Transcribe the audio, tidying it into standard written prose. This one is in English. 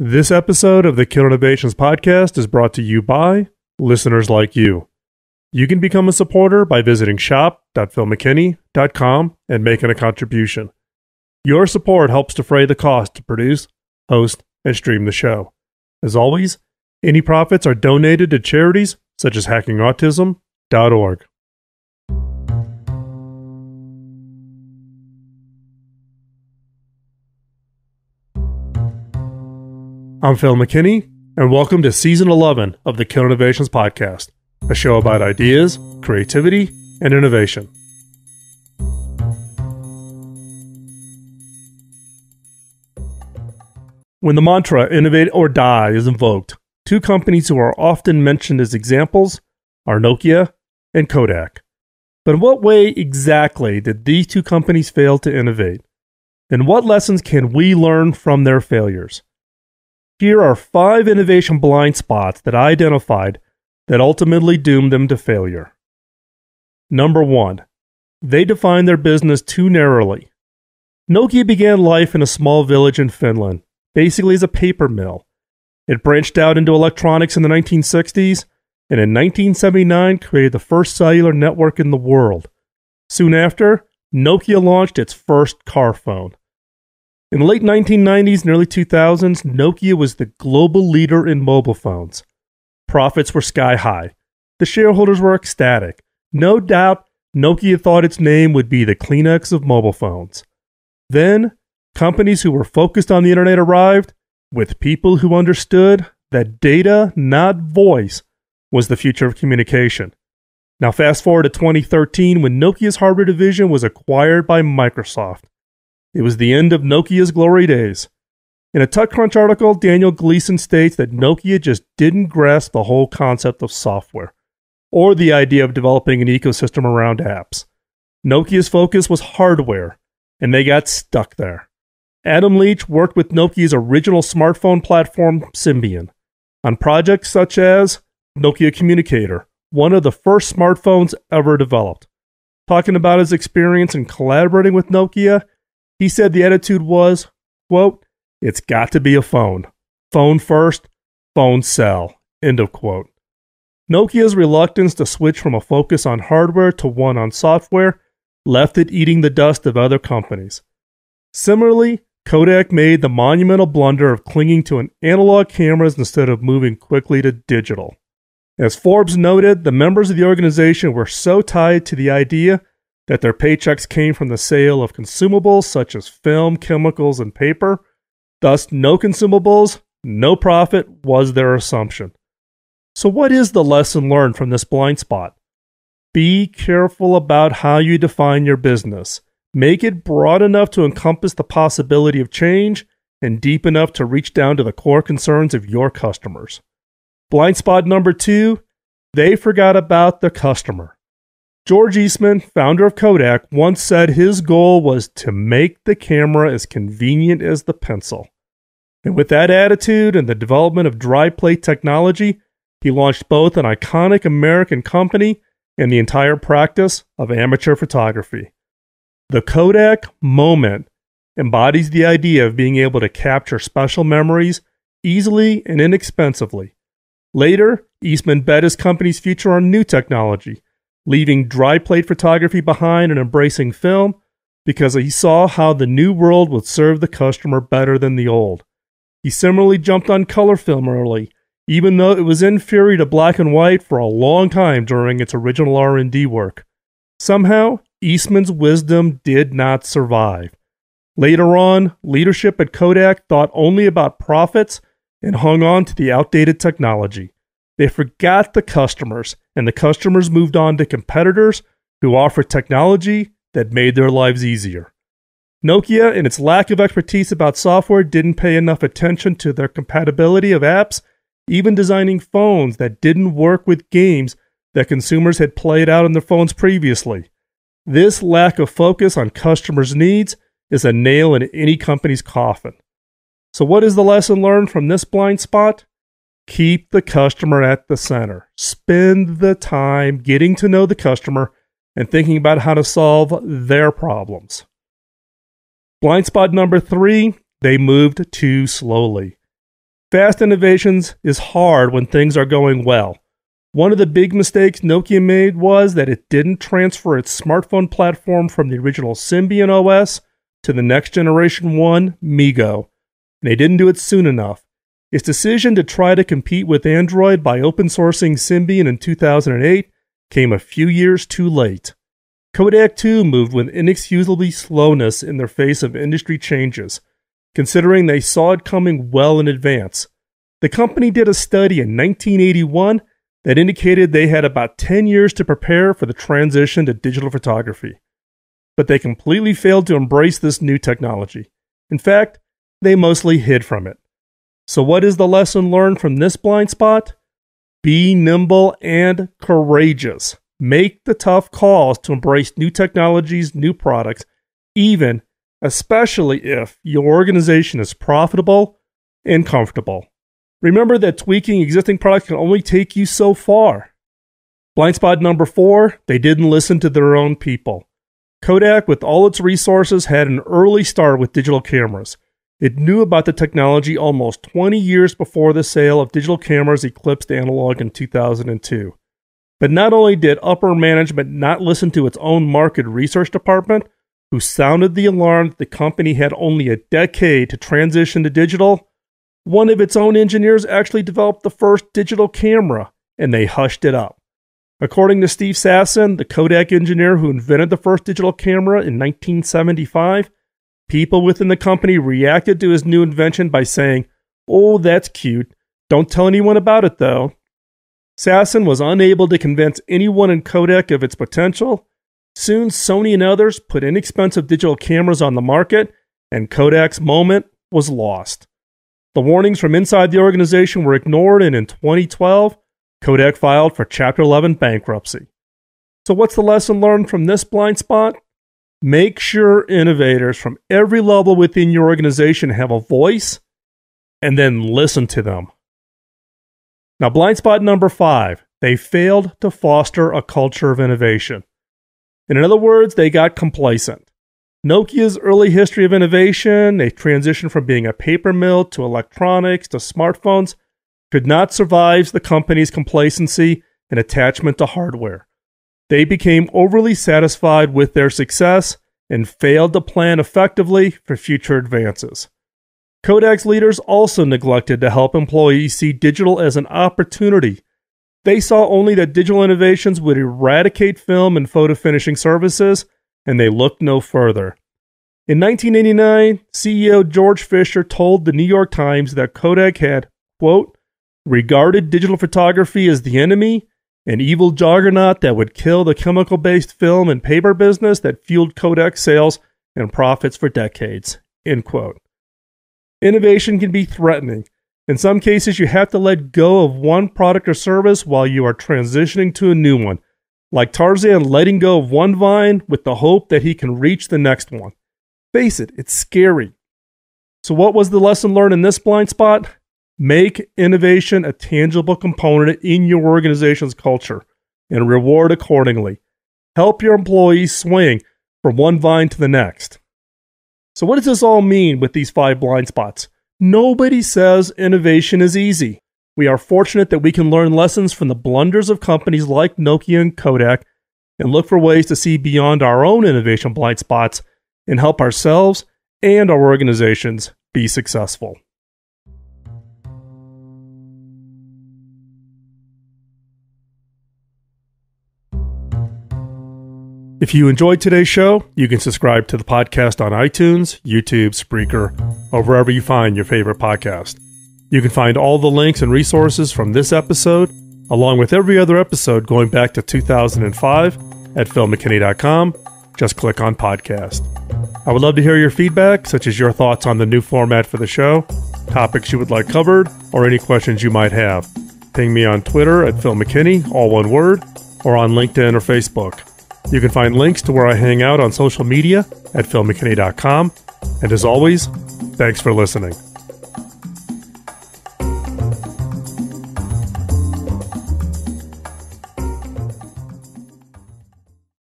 This episode of the Kill Innovations podcast is brought to you by listeners like you. You can become a supporter by visiting shop.philmckinney.com and making a contribution. Your support helps defray the cost to produce, host, and stream the show. As always, any profits are donated to charities such as hackingautism.org. I'm Phil McKinney, and welcome to Season 11 of the Kill Innovations podcast, a show about ideas, creativity, and innovation. When the mantra innovate or die is invoked, two companies who are often mentioned as examples are Nokia and Kodak. But in what way exactly did these two companies fail to innovate? And what lessons can we learn from their failures? Here are 5 innovation blind spots that I identified that ultimately doomed them to failure. Number 1. They defined their business too narrowly. Nokia began life in a small village in Finland, basically as a paper mill. It branched out into electronics in the 1960s, and in 1979 created the first cellular network in the world. Soon after, Nokia launched its first car phone. In the late 1990s and early 2000s, Nokia was the global leader in mobile phones. Profits were sky high. The shareholders were ecstatic. No doubt, Nokia thought its name would be the Kleenex of mobile phones. Then, companies who were focused on the internet arrived, with people who understood that data, not voice, was the future of communication. Now fast forward to 2013 when Nokia's hardware division was acquired by Microsoft. It was the end of Nokia's glory days. In a TechCrunch article, Daniel Gleason states that Nokia just didn't grasp the whole concept of software, or the idea of developing an ecosystem around apps. Nokia's focus was hardware, and they got stuck there. Adam Leach worked with Nokia's original smartphone platform, Symbian, on projects such as Nokia Communicator, one of the first smartphones ever developed. Talking about his experience in collaborating with Nokia, he said the attitude was, quote, "It's got to be a phone. Phone first, phone sell," end of quote. Nokia's reluctance to switch from a focus on hardware to one on software left it eating the dust of other companies. Similarly, Kodak made the monumental blunder of clinging to an analog cameras instead of moving quickly to digital. As Forbes noted, the members of the organization were so tied to the idea that their paychecks came from the sale of consumables such as film, chemicals, and paper. Thus, no consumables, no profit was their assumption. So what is the lesson learned from this blind spot? Be careful about how you define your business. Make it broad enough to encompass the possibility of change and deep enough to reach down to the core concerns of your customers. Blind spot number 2, they forgot about the customer. George Eastman, founder of Kodak, once said his goal was to make the camera as convenient as the pencil. And with that attitude and the development of dry plate technology, he launched both an iconic American company and the entire practice of amateur photography. The Kodak moment embodies the idea of being able to capture special memories easily and inexpensively. Later, Eastman bet his company's future on new technology, leaving dry plate photography behind and embracing film because he saw how the new world would serve the customer better than the old. He similarly jumped on color film early, even though it was inferior to black and white for a long time during its original R&D work. Somehow, Eastman's wisdom did not survive. Later on, leadership at Kodak thought only about profits and hung on to the outdated technology. They forgot the customers, and the customers moved on to competitors who offered technology that made their lives easier. Nokia, in its lack of expertise about software, didn't pay enough attention to their compatibility of apps, even designing phones that didn't work with games that consumers had played out on their phones previously. This lack of focus on customers' needs is a nail in any company's coffin. So what is the lesson learned from this blind spot? Keep the customer at the center. Spend the time getting to know the customer and thinking about how to solve their problems. Blind spot number 3, they moved too slowly. Fast innovations is hard when things are going well. One of the big mistakes Nokia made was that it didn't transfer its smartphone platform from the original Symbian OS to the next generation one, MeeGo. And they didn't do it soon enough. Its decision to try to compete with Android by open sourcing Symbian in 2008 came a few years too late. Kodak too moved with inexcusable slowness in the face of industry changes, considering they saw it coming well in advance. The company did a study in 1981 that indicated they had about 10 years to prepare for the transition to digital photography. But they completely failed to embrace this new technology. In fact, they mostly hid from it. So what is the lesson learned from this blind spot? Be nimble and courageous. Make the tough calls to embrace new technologies, new products, especially if your organization is profitable and comfortable. Remember that tweaking existing products can only take you so far. Blind spot number 4, they didn't listen to their own people. Kodak, with all its resources, had an early start with digital cameras. It knew about the technology almost 20 years before the sale of digital cameras eclipsed analog in 2002. But not only did upper management not listen to its own market research department, who sounded the alarm that the company had only a decade to transition to digital, one of its own engineers actually developed the first digital camera, and they hushed it up. According to Steve Sasson, the Kodak engineer who invented the first digital camera in 1975, people within the company reacted to his new invention by saying, "Oh, that's cute. Don't tell anyone about it, though." Sasson was unable to convince anyone in Kodak of its potential. Soon, Sony and others put inexpensive digital cameras on the market, and Kodak's moment was lost. The warnings from inside the organization were ignored, and in 2012, Kodak filed for Chapter 11 bankruptcy. So what's the lesson learned from this blind spot? Make sure innovators from every level within your organization have a voice, and then listen to them. Now, blind spot number 5, they failed to foster a culture of innovation. In other words, they got complacent. Nokia's early history of innovation, a transition from being a paper mill to electronics to smartphones, could not survive the company's complacency and attachment to hardware. They became overly satisfied with their success and failed to plan effectively for future advances. Kodak's leaders also neglected to help employees see digital as an opportunity. They saw only that digital innovations would eradicate film and photo finishing services, and they looked no further. In 1989, CEO George Fisher told the New York Times that Kodak had, quote, regarded digital photography as the enemy, an evil juggernaut that would kill the chemical-based film and paper business that fueled Kodak sales and profits for decades, end quote. Innovation can be threatening. In some cases, you have to let go of one product or service while you are transitioning to a new one, like Tarzan letting go of one vine with the hope that he can reach the next one. Face it, it's scary. So what was the lesson learned in this blind spot? Make innovation a tangible component in your organization's culture and reward accordingly. Help your employees swing from one vine to the next. So what does this all mean with these 5 blind spots? Nobody says innovation is easy. We are fortunate that we can learn lessons from the blunders of companies like Nokia and Kodak and look for ways to see beyond our own innovation blind spots and help ourselves and our organizations be successful. If you enjoyed today's show, you can subscribe to the podcast on iTunes, YouTube, Spreaker, or wherever you find your favorite podcast. You can find all the links and resources from this episode, along with every other episode going back to 2005 at philmckinney.com. Just click on podcast. I would love to hear your feedback, such as your thoughts on the new format for the show, topics you would like covered, or any questions you might have. Ping me on Twitter at philmckinney, all one word, or on LinkedIn or Facebook. You can find links to where I hang out on social media at philmckinney.com. And as always, thanks for listening.